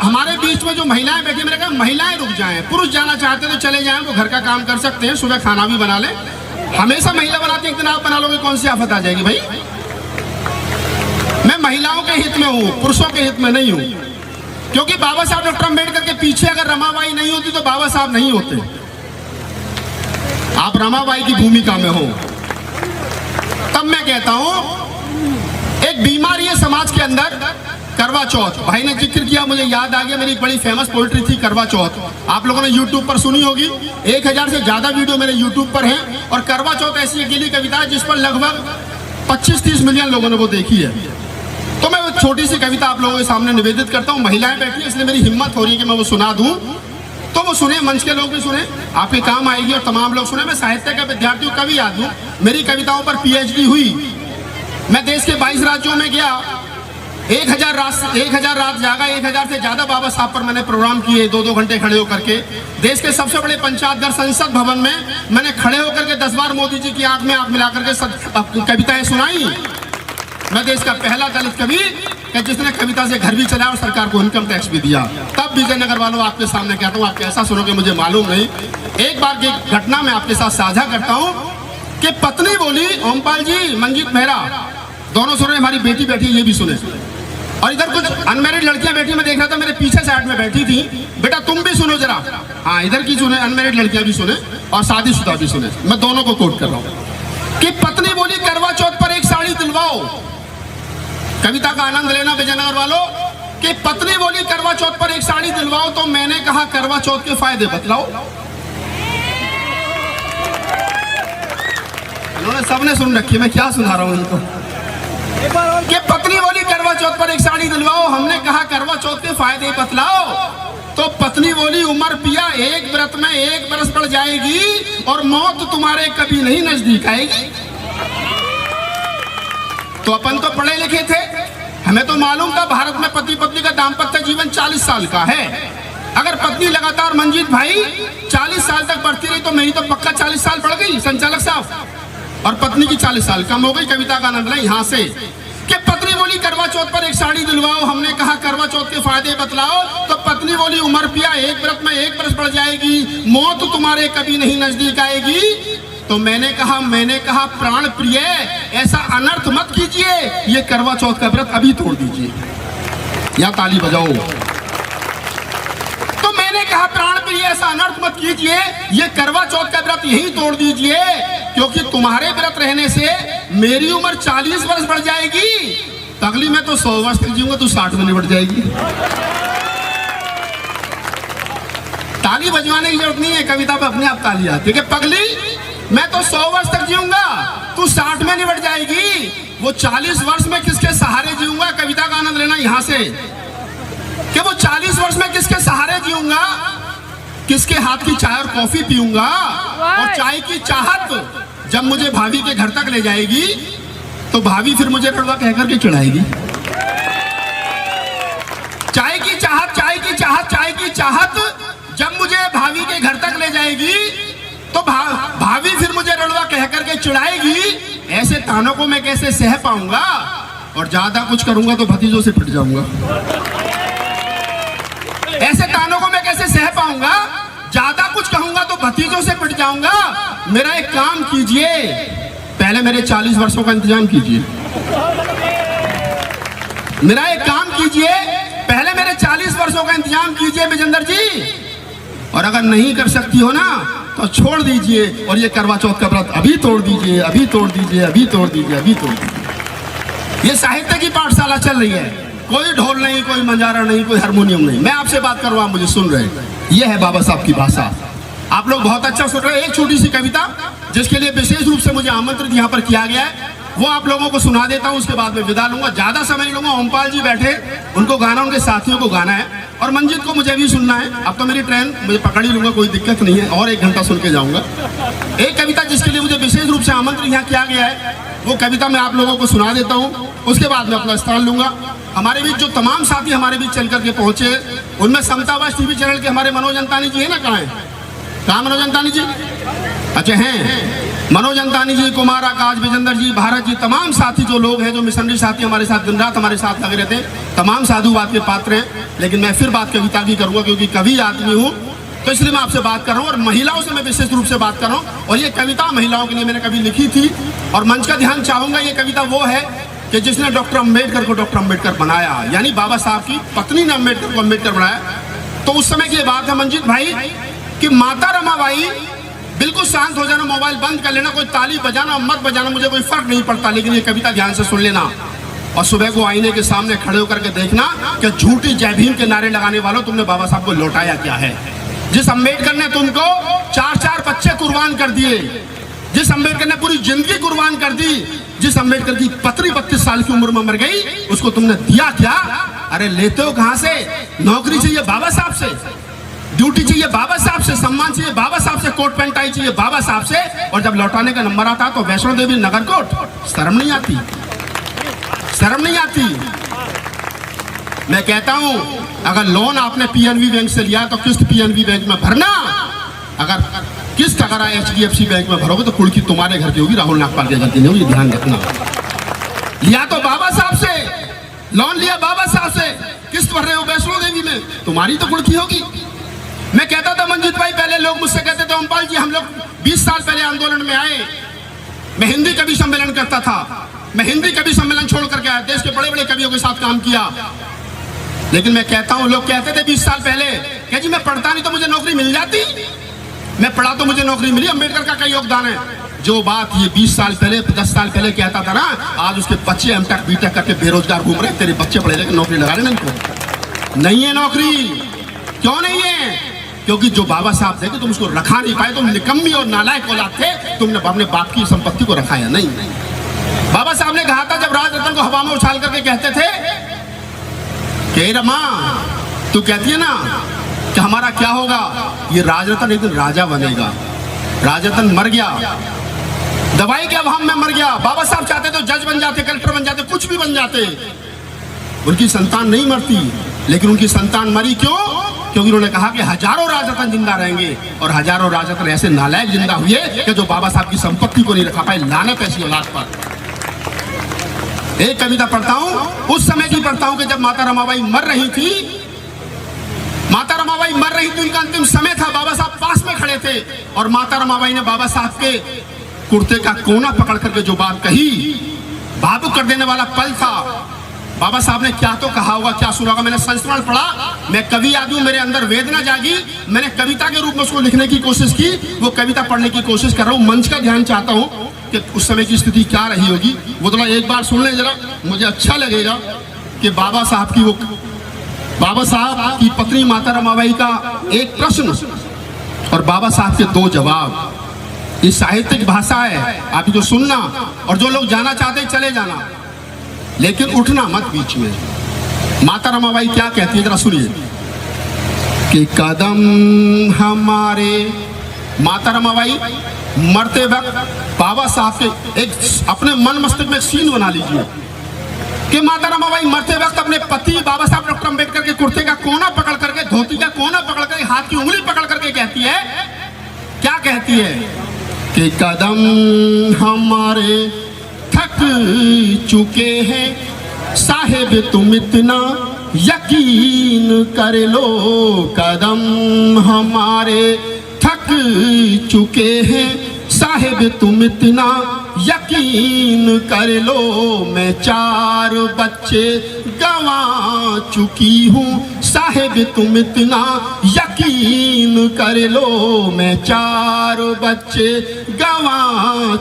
हमारे बीच में जो महिलाएं बैठी, मैंने कहा महिलाएं रुक जाएं, पुरुष जाना चाहते तो चले जाएं, वो घर का काम कर सकते हैं, सुबह खाना भी बना लें। हमेशा महिला बनाती, एक दिन आप बना लोगे, कौन सी आफत आ जाएगी भाई। मैं महिलाओं के हित में हूँ, पुरुषों के हित में नहीं हूँ, क्योंकि बाबा साहब डॉक्टर अम्बेडकर के पीछे अगर रमाबाई नहीं होती तो बाबा साहब नहीं होते। आप रमाबाई की भूमिका में हो। तब मैं कहता हूं एक बीमारी है समाज के अंदर, करवा चौथ। भाई ने जिक्र किया, मुझे याद आ गया, मेरी एक बड़ी फेमस पोएट्री थी करवा चौथ, आप लोगों ने यूट्यूब पर सुनी होगी। 1000 से ज्यादा वीडियो मेरे यूट्यूब पर हैं। और करवा चौथ ऐसी अकेली कविता है जिस पर लगभग 25-30 मिलियन लोगों ने वो देखी है। तो मैं वो छोटी सी कविता आप लोगों के सामने निवेदित करता हूँ। महिलाएं बैठी, इसलिए मेरी हिम्मत हो रही है कि मैं वो सुना दूं, तो वो सुने, मंच के लोग भी सुने, आपके काम आएगी और तमाम लोग सुने। मैं साहित्य का विद्यार्थी हूँ, कवि आदमी, मेरी कविताओं पर PhD हुई। मैं देश के 22 राज्यों में गया, 1000 रात जागा, 1000 से ज्यादा बाबा साहब पर मैंने प्रोग्राम किए, 2-2 घंटे खड़े होकर के। देश के सबसे बड़े पंचायत घर संसद भवन में मैंने खड़े होकर के 10 बार मोदी जी की आंख में आंख मिलाकर के कविताएं सुनाई। मैं देश का पहला दलित कवि जिसने कविता से घर भी चलाया और सरकार को इनकम टैक्स भी दिया। तब विजयनगर वालों, आपके सामने कहता हूँ, आप कैसा सुनोगे मुझे मालूम नहीं। एक बार की घटना मैं आपके साथ साझा करता हूँ कि पत्नी बोली, ओमपाल जी, मंजीत मेहरा, दोनों सुने, हमारी बेटी बैठी, ये भी सुने। और इधर कुछ अनमैरिड लड़कियां बैठी, मैं देख रहा था, मेरे पीछे साइड में बैठी थी। बेटा तुम भी सुनो जरा। हाँ, इधर की सुने, अनमैरिड लड़कियां भी सुने और शादीशुदा भी सुने। मैं दोनों को कोट कर रहा हूँ कि पत्नी बोली, करवा चौथ पर एक साड़ी दिलवाओ। कविता का आनंद लेना विजयनगर वालों। कि पत्नी बोली, करवा चौथ पर एक साड़ी दिलवाओ, तो मैंने कहा करवा चौथ के फायदे बतलाओ। इन्होंने सबने सुन रखी, मैं क्या सुना रहा हूं इनको। कि पत्नी बोली, करवा चौथ पर एक साड़ी दिलवाओ, हमने कहा करवा चौथ के फायदे बतलाओ। तो पत्नी बोली, उमर पिया, एक व्रत में 1 बरस बढ़ जाएगी और मौत तुम्हारे कभी नहीं नजदीक आएगी। तो अपन तो पढ़े लिखे थे, हमें तो मालूम था भारत में पति पत्नी का दाम्पत्य जीवन 40 साल का है। अगर पत्नी लगातार, मंजीत भाई, 40 साल तक बढ़ती रही तो मेरी तो पक्का 40 साल बढ़ गई संचालक साहब, और पत्नी की 40 साल कम हो गई। कविता का आनंद लें यहां से। कि पत्नी बोली, करवा चौथ पर एक साड़ी दिलवाओ, हमने कहा करवा चौथ के फायदे बतलाओ। तो पत्नी बोली, उमर पिया, एक व्रत में 1 बरस बढ़ जाएगी, मौत तुम्हारे कभी नहीं नजदीक आएगी। तो मैंने कहा प्राण प्रिय, ऐसा अनर्थ मत कीजिए, ये करवा चौथ का व्रत अभी तोड़ दीजिए, या ताली बजाओ। तो मैंने कहा प्राण प्रिय, ऐसा अनर्थ मत कीजिए, ये करवा चौथ का व्रत यही तोड़ दीजिए, क्योंकि तुम्हारे व्रत रहने से मेरी उम्र 40 वर्ष बढ़ जाएगी। तो अगली मैं तो 100 वर्ष तक जीऊंगा, तू 60 में बढ़ जाएगी। ताली बजवाने की जरूरत नहीं है, कविता पे अपने आप ताली आती है। कि पगली, मैं तो 100 वर्ष तक जीऊंगा, तू 60 में निपट जाएगी। वो 40 वर्ष में किसके सहारे जीऊंगा, कविता का आनंद लेना यहां से। कि वो 40 वर्ष में किसके सहारे जीऊंगा, किसके हाथ की चाय और कॉफी पीऊंगा। और चाय की चाहत जब मुझे भाभी के घर तक ले जाएगी, तो भाभी फिर मुझे कड़वा कहकर के चिढ़ाएगी। चाय की चाहत जब मुझे भाभी के घर तक ले जाएगी, तो भाभी फिर मुझे रड़वा कह करके चिढ़ाएगी। ऐसे तानों को मैं कैसे सह पाऊंगा, और ज्यादा कुछ करूंगा तो भतीजों से पिट जाऊंगा। ऐसे तानों को मैं कैसे सह पाऊंगा, ज्यादा कुछ कहूंगा तो भतीजों से पिट जाऊंगा। मेरा एक काम कीजिए, पहले मेरे 40 वर्षों का इंतजाम कीजिए। मेरा एक काम कीजिए, पहले मेरे 40 वर्षों का इंतजाम कीजिए विजेंद्र जी। और अगर नहीं कर सकती हो ना, तो छोड़ दीजिए, और ये करवा चौथ का व्रत अभी तोड़ दीजिए, अभी तोड़ दीजिए, अभी तोड़ दीजिए, अभी तोड़ दीजिए। ये साहित्य की पाठशाला चल रही है, कोई ढोल नहीं, कोई मंजारा नहीं, कोई हारमोनियम नहीं। मैं आपसे बात कर रहा हूं, मुझे सुन रहे हैं। ये है बाबा साहब की भाषा। आप लोग बहुत अच्छा सुन रहे हैं। एक छोटी सी कविता जिसके लिए विशेष रूप से मुझे आमंत्रित यहाँ पर किया गया है, वो आप लोगों को सुना देता हूँ, उसके बाद में विदा लूंगा। ज्यादा समय नहीं लूंगा। ओमपाल जी बैठे, उनको गाना, उनके साथियों को गाना है, और मंजीत को मुझे भी सुनना है। अब तो मेरी ट्रेन, मुझे पकड़ ही लूंगा, कोई दिक्कत नहीं है, और 1 घंटा सुन के जाऊंगा। एक कविता जिसके लिए मुझे विशेष रूप से आमंत्रित यहाँ किया गया है, वो कविता मैं आप लोगों को सुना देता हूँ, उसके बाद में अपना स्थान लूंगा। हमारे बीच जो तमाम साथी हमारे बीच चल करके पहुंचे, उनमें समतावास टीवी चैनल के हमारे मनोज अंतानी जी है ना, कहाँ है, कहाँ मनोज अंतानी जी? अच्छा हैं, मनोज अंतानी जी, कुमार आकाश, विजेंद्र जी, भारत जी, तमाम साथी जो लोग हैं, जो मिशनरी साथी हमारे साथ दिन रात हमारे साथ लगे रहते हैं, तमाम साधुवाद के पात्र हैं। लेकिन मैं फिर बात कविता की करूंगा, क्योंकि कवि आदमी हूँ, तो इसलिए मैं आपसे बात कर रहा हूँ। और महिलाओं से मैं विशेष रूप से बात कर रहा हूँ। और ये कविता महिलाओं के लिए मैंने कभी लिखी थी, और मंच का ध्यान चाहूंगा। ये कविता वो है कि जिसने डॉक्टर अम्बेडकर को डॉक्टर अम्बेडकर बनाया, यानी बाबा साहब की पत्नी ने अम्बेडकर को अम्बेडकर बनाया। तो उस समय की ये बात है मंजीत भाई कि माता रमाबाई, बिल्कुल शांत हो जाना, मोबाइल बंद कर लेना, कोई ताली बजाना मत बजाना, मुझे कोई फर्क नहीं पड़ता, लेकिन ये कविता ध्यान से सुन लेना। और सुबह को आईने के सामने खड़े होकर के देखना कि झूठी जय भीम के नारे लगाने वालों, तुमने बाबा साहब को लौटाया क्या है। जिस अम्बेडकर ने तुमको 4-4 बच्चे कुर्बान कर दिए, जिस अम्बेडकर ने पूरी जिंदगी कुर्बान कर दी, जिस अम्बेडकर की पत्नी 32 साल की उम्र में मर गई, उसको तुमने दिया क्या? अरे लेते हो कहां से? नौकरी चाहिए बाबा साहब से, ड्यूटी चाहिए बाबा साहब से, सम्मान चाहिए बाबा साहब से, कोट पैंट टाई चाहिए बाबा साहब से, और जब लौटाने का नंबर आता तो वैष्णो देवी नगर कोट। शर्म नहीं आती? शर्म नहीं आती? मैं कहता हूं, अगर लोन आपने पीएनबी बैंक से लिया तो किस्त पीएनबी बैंक में भरना। अगर किस्त अगर एचडीएफसी बैंक में भरोगे तो कुड़की तुम्हारे घर की होगी, राहुल नागपाल के घर की नहीं होगी, ध्यान रखना। लिया तो बाबा साहब से, लोन लिया बाबा साहब से, किस्त भर रहे हो वैष्णो देवी में, तुम्हारी तो कुड़की होगी। मैं कहता था मंजीत भाई, पहले लोग मुझसे कहते थे अम्पाल जी, हम लोग 20 साल पहले आंदोलन में आए, मैं हिंदी कवि सम्मेलन करता था, मैं हिंदी कवि सम्मेलन छोड़ करके आया, देश के बड़े बड़े कवियों के साथ काम किया। लेकिन मैं कहता हूं, लोग कहते थे 20 साल पहले कि जी मैं पढ़ता नहीं तो मुझे नौकरी मिल जाती, मैं पढ़ा तो मुझे नौकरी मिली, अम्बेडकर का क्या योगदान है। जो बात ये 20 साल पहले 10 साल पहले कहता था ना, आज उसके बच्चे एमटेक बीटेक करके बेरोजगार घूम रहे। तेरे बच्चे पढ़े लेकिन नौकरी लगा रहे नहीं है नौकरी। क्यों नहीं है? क्योंकि जो बाबा साहब थे तुम उसको रखा नहीं पाए, तुम निकम्मी और नालायक औलाद थे, तुमने अपने बाप की संपत्ति को रखाया नहीं। बाबा साहब ने कहा था, जब राजरत्न को हवा में उछाल करके कहते थे कि रमा तू कहती है ना कि हमारा क्या होगा, ये राजरत्न एक दिन राजा बनेगा। राजरत्न मर गया, दवाई के अभाव में मर गया। बाबा साहब चाहते तो जज बन जाते, कलेक्टर बन जाते, कुछ भी बन जाते। उनकी संतान नहीं मरती, लेकिन उनकी संतान मरी क्यों? क्योंकि उन्होंने कहा कि हजारों राजरत्न जिंदा रहेंगे, और हजारों राजरत्न ऐसे नालायक जिंदा हुए कि जो बाबा साहब की संपत्ति को नहीं रखा पाए। लानत ऐसी औलाद पर। एक कविता पढ़ता हूं, उस समय की पढ़ता हूं कि जब माता रमाबाई मर रही थी, माता रमाबाई मर रही थी, उनका अंतिम समय था, बाबा साहब पास में खड़े थे, और माता रमाबाई ने बाबा साहब के कुर्ते का कोना पकड़ करके जो बात कही, भावुक कर देने वाला पल था। बाबा साहब ने क्या तो कहा होगा, क्या सुना होगा। मैंने संस्मरण पढ़ा, मैं कवि आदमी, मेरे अंदर वेदना जागी, मैंने कविता के रूप में उसको लिखने की कोशिश की, वो कविता पढ़ने की कोशिश कर रहा हूँ। मंच का ध्यान चाहता हूँ कि उस समय की स्थिति क्या रही होगी, वो थोड़ा एक बार सुन लें जरा, मुझे अच्छा लगेगा कि बाबा साहब की पत्नी माता रमाबाई का एक प्रश्न और बाबा साहब के 2 जवाब। ये साहित्यिक भाषा है, आप जो सुनना, और जो लोग जाना चाहते हैं चले जाना, लेकिन उठना मत बीच में। माता रमाबाई क्या कहती है, जरा सुनिए। कि कदम हमारे, माता रमाबाई मरते वक्त बाबा साहब के एक अपने मन मस्तिष्क में सीन बना लीजिए कि माता रमाबाई मरते वक्त अपने पति बाबा साहब डॉक्टर अम्बेडकर के कुर्ते का कोना पकड़ करके, धोती का कोना पकड़ करके, हाथ की उंगली पकड़ करके कहती है, क्या कहती है? कि कदम हमारे थक चुके हैं, साहेब तुम इतना यकीन कर लो। कदम हमारे थक चुके हैं, साहेब तुम इतना यकीन कर लो। मैं 4 बच्चे गंवा चुकी हूँ, साहेब तुम इतना यकीन कर लो। मैं 4 बच्चे गंवा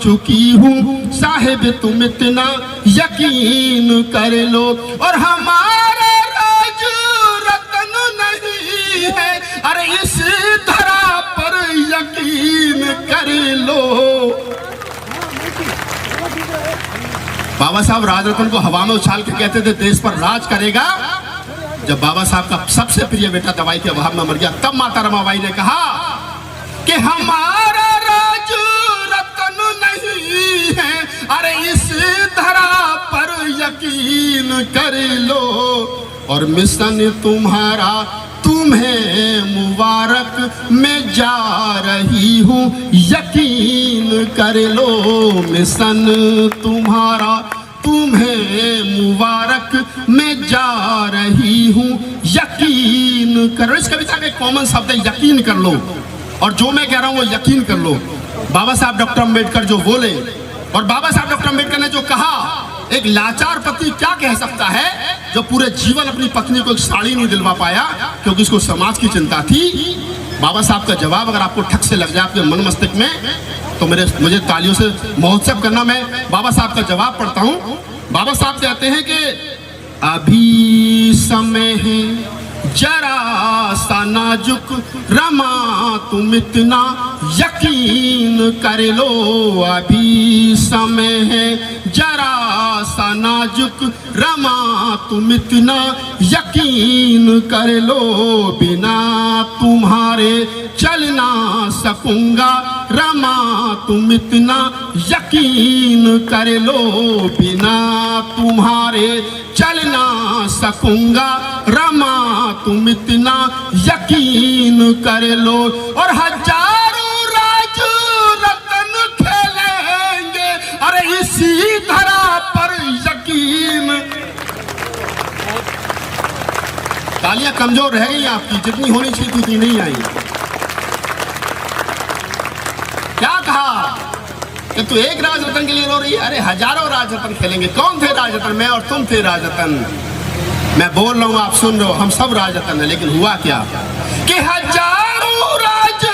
चुकी हूँ, साहेब तुम इतना यकीन कर लो। और हमारा राज रत्न नहीं है, अरे इस धरा पर यकीन कर लो। बाबा साहब राजरत्न को हवा में उछाल के कहते थे देश पर राज करेगा। जब बाबा साहब का सबसे प्रिय बेटा दवाई के अभाव में मर गया, तब माता रमाबाई ने कहा कि हमारा राज रत्न नहीं है, अरे इस धरा पर यकीन कर लो। और मिशन तुम्हारा तुम तुम्हें मुबारक मैं जा रही हूँ, यकीन कर लो मिशन तुम्हारा। तुम्हें मुबारक मैं जा रही हूँ, यकीन करो। इस कविता का एक कॉमन शब्द है यकीन कर लो, और जो मैं कह रहा हूँ वो यकीन कर लो। बाबा साहब डॉक्टर अम्बेडकर जो बोले, और बाबा साहब डॉक्टर अम्बेडकर ने जो कहा, एक लाचार पति क्या कह सकता है जो पूरे जीवन अपनी पत्नी को एक साड़ी नहीं दिलवा पाया क्योंकि उसको समाज की चिंता थी। बाबा साहब का जवाब अगर आपको ठक से लग जाए आपके मन मस्तिष्क में, तो मुझे तालियों से महोत्सव करना। मैं बाबा साहब का जवाब पढ़ता हूँ। बाबा साहब कहते हैं कि अभी समय है जरा सा नाजुक, रमा तुम इतना यकीन कर लो। अभी समय है जरा सा नाजुक, रमा तुम इतना यकीन कर लो। बिना तुम्हारे चल ना सकूंगा, रमा तुम इतना यकीन कर लो। बिना तुम्हारे चल ना सकूंगा, रमा तुम इतना यकीन कर लो। और हजारों राज रतन खेलेंगे, अरे इसी धरा पर यकीन। तालियां कमजोर रह गई आपकी, जितनी होनी चाहिए उतनी नहीं आई। क्या कहा कि तू एक राज रतन के लिए रो रही है? अरे हजारों राज रतन खेलेंगे। कौन थे राज रतन? मैं और तुम थे राज रतन। मैं बोल रहा हूँ, आप सुन रहे हो, हम सब राज रतन है। लेकिन हुआ क्या कि हजारों राज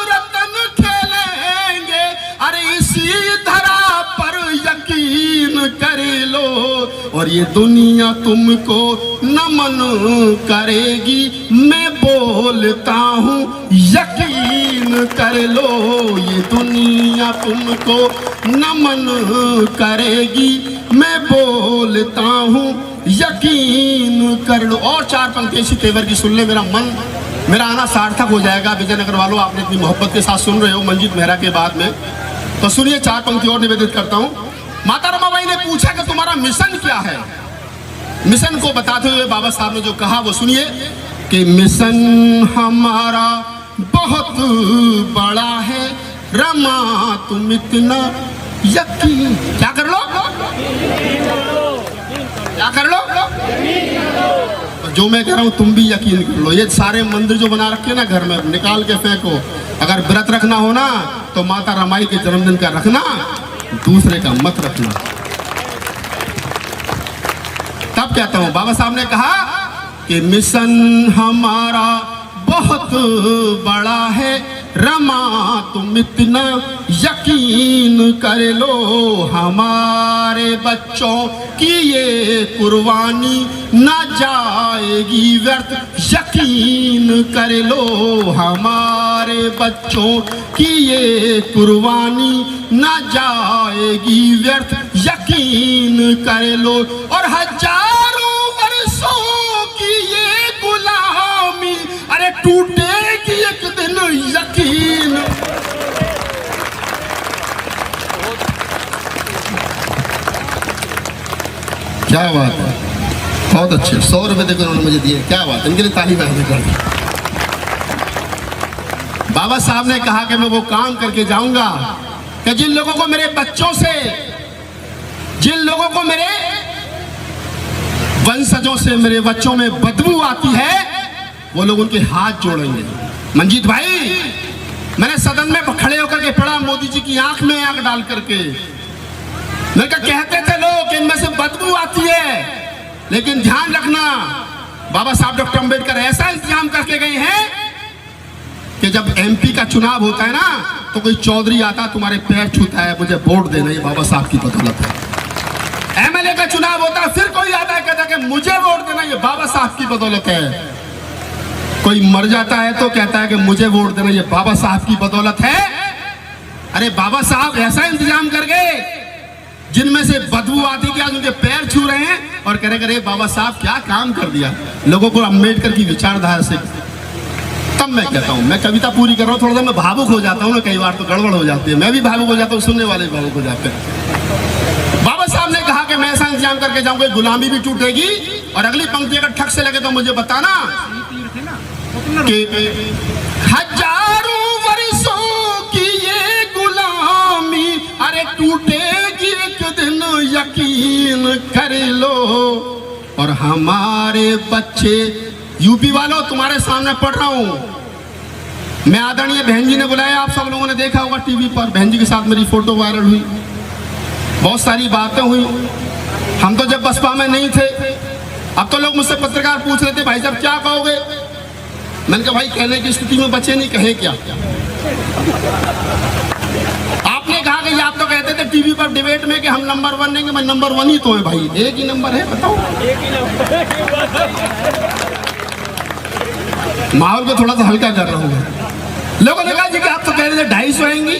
रतन खेलेंगे, अरे इसी धरा पर यकीन कर लो। और ये दुनिया तुमको नमन करेगी, मैं बोलता हूँ यकीन कर लो। ये दुनिया तुमको नमन करेगी, मैं बोलता हूँ यकीन कर लो। और चार पंक्ति इसी तेवर की सुन ले, मेरा आना सार्थक हो जाएगा। विजयनगर वालों, आपने इतनी मोहब्बत के साथ सुन रहे हो मंजीत मेहरा के बाद में, तो सुनिए चार पंक्ति और निवेदित करता हूँ। माता रमाबाई ने पूछा कि तुम्हारा मिशन क्या है? मिशन को बताते हुए बाबा साहब ने जो कहा वो सुनिए कि मिशन हमारा बहुत बड़ा है, रमा तुम इतना यकीन क्या कर लो, क्या कर लो? जो मैं कह रहा हूँ तुम भी यकीन कर लो। ये सारे मंदिर जो बना रखे ना घर में, निकाल के फेंको। अगर व्रत रखना हो ना तो माता रमाई के जन्मदिन का रखना, दूसरे का मत रखना। तब कहता हूँ बाबा साहब ने कहा कि मिशन हमारा बहुत बड़ा है, रमा तुम इतना यकीन कर लो। हमारे बच्चों की ये कुर्बानी ना जाएगी व्यर्थ, यकीन कर लो। हमारे बच्चों की ये कुर्बानी ना जाएगी व्यर्थ, यकीन कर लो। और हजारों वर्षों की ये गुलामी, अरे टूटेगी एक दिन यकीन। क्या बात है, बहुत अच्छे। 100 रुपए देकर उन्होंने मुझे दिए, क्या बात, इनके लिए ताली बजा दें। बाबा साहब ने कहा कि मैं वो काम करके जाऊंगा कि जिन लोगों को मेरे बच्चों से, जिन लोगों को मेरे वंशजों से, मेरे बच्चों में बदबू आती है, वो लोग उनके हाथ जोड़ेंगे। मंजीत भाई, मैंने सदन में खड़े होकर के पढ़ा मोदी जी की आंख में आंख डाल करके। मैं कहते थे लोग कि इनमें से बदबू आती है, लेकिन ध्यान रखना बाबा साहब डॉक्टर अम्बेडकर ऐसा इंतजाम करके गए हैं कि जब एमपी का चुनाव होता है ना तो कोई चौधरी आता तुम्हारे पैर छूता है, मुझे वोट देना, ये बाबा साहब की बदौलत है। एमएलए का चुनाव होता है, फिर कोई आता है कहता है कि मुझे वोट देना, ये बाबा साहब की बदौलत है। कोई मर जाता है तो कहता है कि मुझे वोट देना, ये बाबा साहब की बदौलत है। अरे बाबा साहब ऐसा इंतजाम कर गए जिनमें से बदबू आती कि आज उनके पैर छू रहे हैं और कह रहे बाबा साहब क्या काम कर दिया लोगों को अम्बेडकर की विचारधारा से। तब मैं कहता हूँ, मैं कविता पूरी कर रहा हूँ, थोड़ा सा मैं भावुक हो जाता हूँ ना, कई बार तो गड़बड़ हो जाती है, मैं भी भावुक हो जाता हूँ, सुनने वाले भी भावुक हो जाते हैं। बाबा साहब ने कहा कि मैं ऐसा इंतजाम करके जाऊंगा, गुलामी भी टूटेगी। और अगली पंक्ति अगर ठक से लगे तो मुझे बताना, कि हजारों वर्षों की ये गुलामी अरे टूटेगी एक दिन यकीन कर लो। और हमारे बच्चे, यूपी वालों तुम्हारे सामने पढ़ रहा हूं मैं, आदरणीय बहन जी ने बुलाया, आप सब लोगों ने देखा होगा टीवी पर, बहन जी के साथ मेरी फोटो वायरल हुई, बहुत सारी बातें हुई। हम तो जब बसपा में नहीं थे, अब तो लोग मुझसे पत्रकार पूछ रहे थे भाई साहब क्या कहोगे। मैंने कहा भाई कहने की स्थिति में बचे नहीं, कहे क्या। आपने कहा कि आप तो कहते थे टीवी पर डिबेट में कि हम नंबर 1 देंगे, मैं नंबर 1 ही तो है भाई, एक ही नंबर है, बताओ। माहौल को थोड़ा सा हल्का कर रहा हूँ। लोगों ने कहा जी कि आप तो कह रहे थे 250 आएंगी,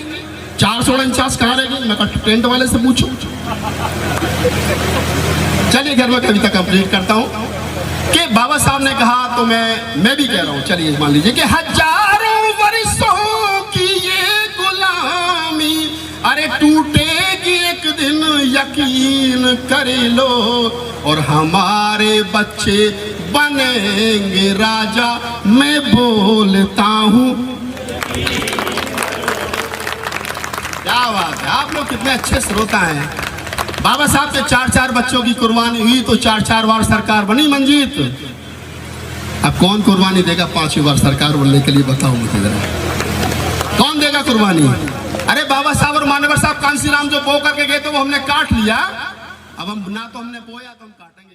449 कहाँ रहेगी। मैं कहा टेंट वाले से पूछो। चलिए घर में कविता कंप्लीट करता हूँ कि बाबा साहब ने कहा तो मैं भी कह रहा हूँ। चलिए मान लीजिए कि हजारों वर्षों की ये गुलामी अरे टूटेगी एक दिन यकीन कर लो। और हमारे बच्चे बनेंगे राजा, मैं बोलता हूँ। क्या बात है, आप लोग कितने अच्छे श्रोता हैं। बाबा साहब के 4-4 बच्चों की कुर्बानी हुई तो 4-4 बार सरकार बनी मंजीत। अब कौन कुर्बानी देगा 5वीं बार सरकार बनने के लिए, बताओ मुझे जरा, कौन देगा कुर्बानी। अरे बाबा साहब और मानवर साहब कांसीराम जो बो करके गए थे वो हमने काट लिया, अब हम ना तो हमने बोया तो हम काटेंगे।